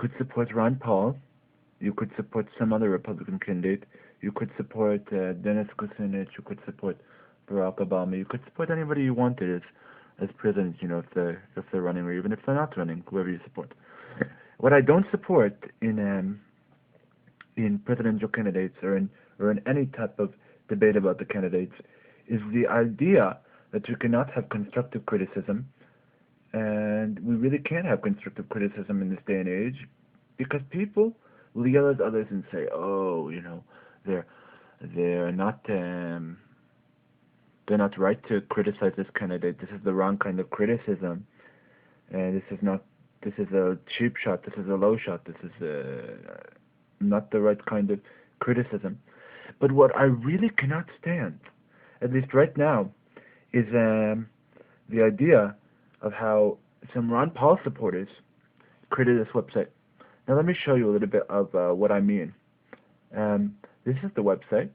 could support Ron Paul. You could support some other Republican candidate. You could support Dennis Kucinich. You could support Barack Obama. You could support anybody you wanted as president. You know, if they're running, or even if they're not running, whoever you support. What I don't support in presidential candidates or in any type of debate about the candidates is the idea that you cannot have constructive criticism, and we really can't have constructive criticism in this day and age because people will yell at others and say, "Oh, you know, they're they're not um, they're not right to criticize this candidate. This is the wrong kind of criticism, and this is a cheap shot. This is a low shot. This is not the right kind of criticism." But what I really cannot stand, at least right now, is the idea of how some Ron Paul supporters created this website. Now let me show you a little bit of what I mean. This is the website.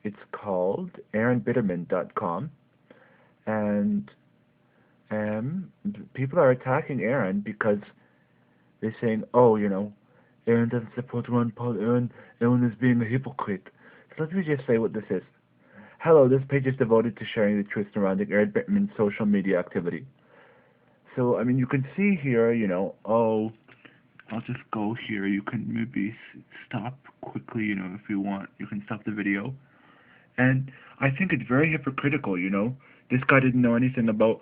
It's called aaronbitterman.com, and people are attacking Aaron because they're saying, "Oh, you know, Aaron doesn't support Ron Paul. Aaron is being a hypocrite." So let me just say what this is. Hello, this page is devoted to sharing the truth surrounding Aaron Bitterman's social media activity. So, I mean, you can see here, you know, oh, I'll just go here. You can maybe stop quickly, you know, if you want. You can stop the video. And I think it's very hypocritical, you know. This guy didn't know anything about,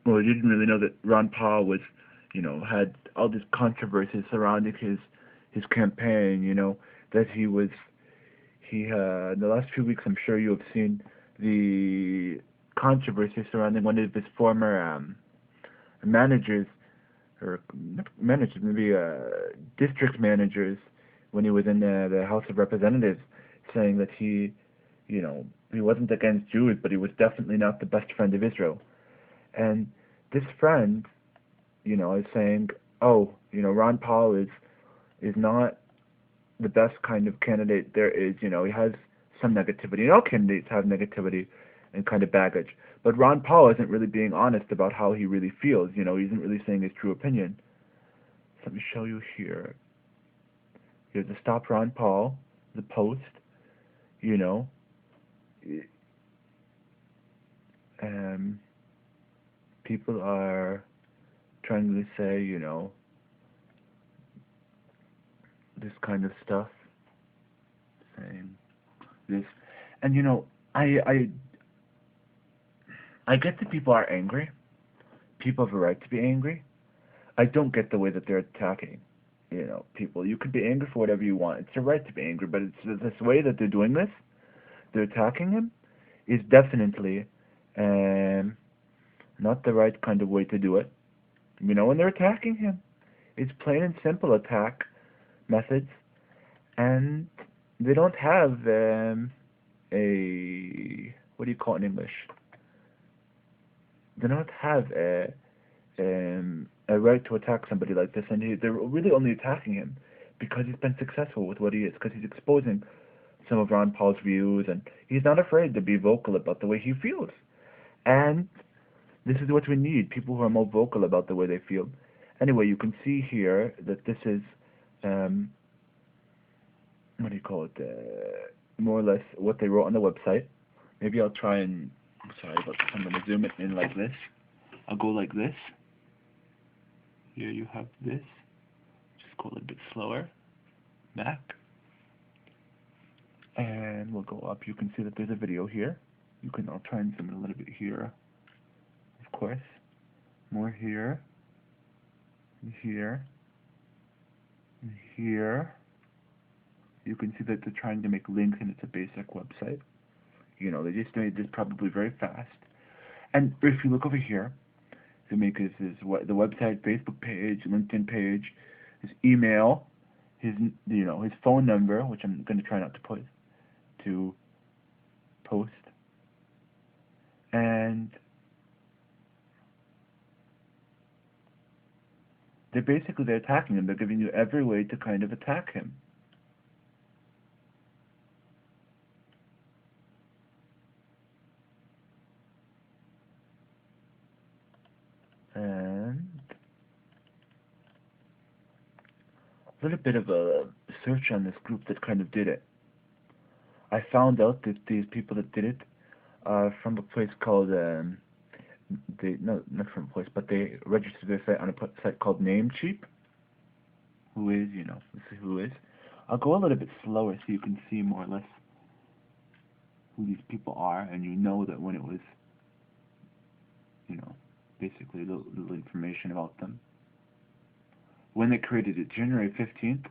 well, he didn't really know that Ron Paul was, you know, had all this controversy surrounding his campaign, you know, that in the last few weeks, I'm sure you have seen the controversy surrounding one of his former managers, or not managers, maybe district managers, when he was in the House of Representatives, saying that you know, he wasn't against Jews, but he was definitely not the best friend of Israel. And this friend, you know, is saying, oh, you know, Ron Paul is not the best kind of candidate there is. You know, he has some negativity. And all candidates have negativity and kind of baggage. But Ron Paul isn't really being honest about how he really feels. You know, he isn't really saying his true opinion. So let me show you here. Here's the Stop Ron Paul, the post, you know. People are trying to say, you know, this kind of stuff, saying this, and you know, I get that people are angry. People have a right to be angry. I don't get the way that they're attacking, you know, people. You could be angry for whatever you want. It's your right to be angry, but it's this way that they're doing this. They're attacking him is definitely not the right kind of way to do it. You know, when they're attacking him, it's plain and simple attack methods, and they don't have what do you call it in English? They don't have a right to attack somebody like this, and they're really only attacking him because he's been successful with what he is, because he's exposing some of Ron Paul's views, and he's not afraid to be vocal about the way he feels. And this is what we need, people who are more vocal about the way they feel. Anyway, you can see here that this is, what do you call it, more or less what they wrote on the website. Maybe I'll try and, I'm sorry about this, I'm going to zoom it in like this. I'll go like this. Here you have this. Just go a little bit slower. Back. And we'll go up. You can see that there's a video here. I'll try and zoom in a little bit here. Of course. More here. And here. And here. You can see that they're trying to make links, and it's a basic website. You know, they just made this probably very fast. And if you look over here, they make the website, Facebook page, LinkedIn page, his email, his phone number, which I'm going to try not to post, and they're attacking him. They're giving you every way to kind of attack him. And little bit of a search on this group that kind of did it. I found out that these people that did it are from a place called not from a place, but they registered their site on a site called Namecheap. Who is, let's see who is. I'll go a little bit slower so you can see more or less who these people are, and you know that when it was, basically a little information about them. When they created it, January 15th,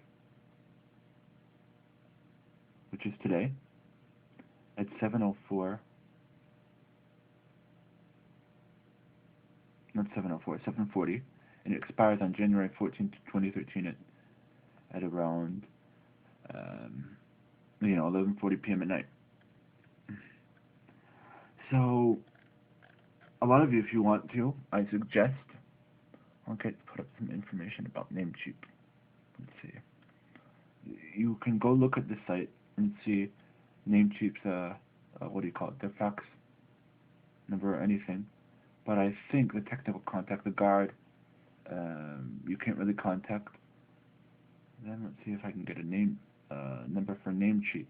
which is today, at 7:04, not 7:04, 7:40, and it expires on January 14th, 2013 at around 11:40 p.m. at night. So a lot of you, if you want to, I suggest put up some information about Namecheap. Let's see. You can go look at the site and see Namecheap's their fax number or anything. But I think the technical contact, the guard, you can't really contact. Then let's see if I can get a number for Namecheap.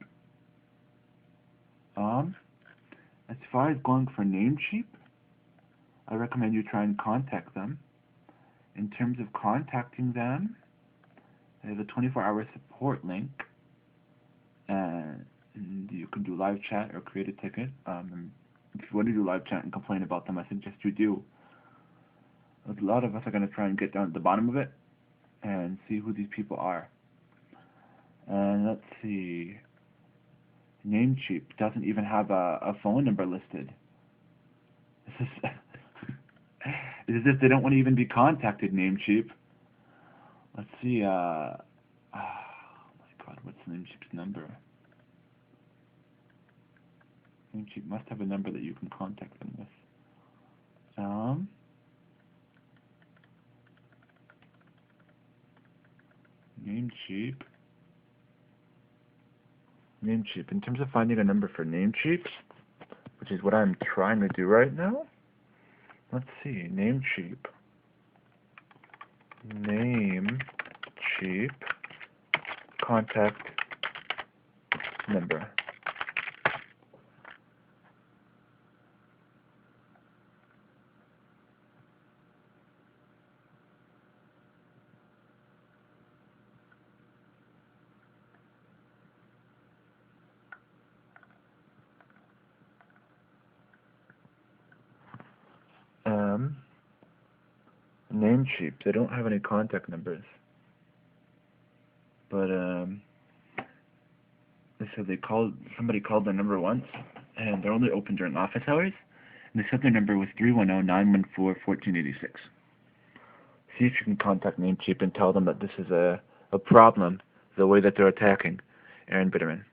As far as going for Namecheap, I recommend you try and contact them. In terms of contacting them, they have a 24-hour support link, and you can do live chat or create a ticket. If you want to do live chat and complain about them, I suggest you do. A lot of us are going to try and get down to the bottom of it and see who these people are. And let's see. Namecheap doesn't even have a phone number listed. This is it's as if they don't want to even be contacted, Namecheap. Let's see. Oh my God, what's Namecheap's number? Namecheap must have a number that you can contact them with. Namecheap. In terms of finding a number for Namecheap, which is what I'm trying to do right now. Let's see. Namecheap. Contact number. Namecheap. They don't have any contact numbers. But they said somebody called their number once, and they're only open during office hours. And they said their number was 310-914-1486. See if you can contact Namecheap and tell them that this is a problem, the way that they're attacking Aaron Bitterman.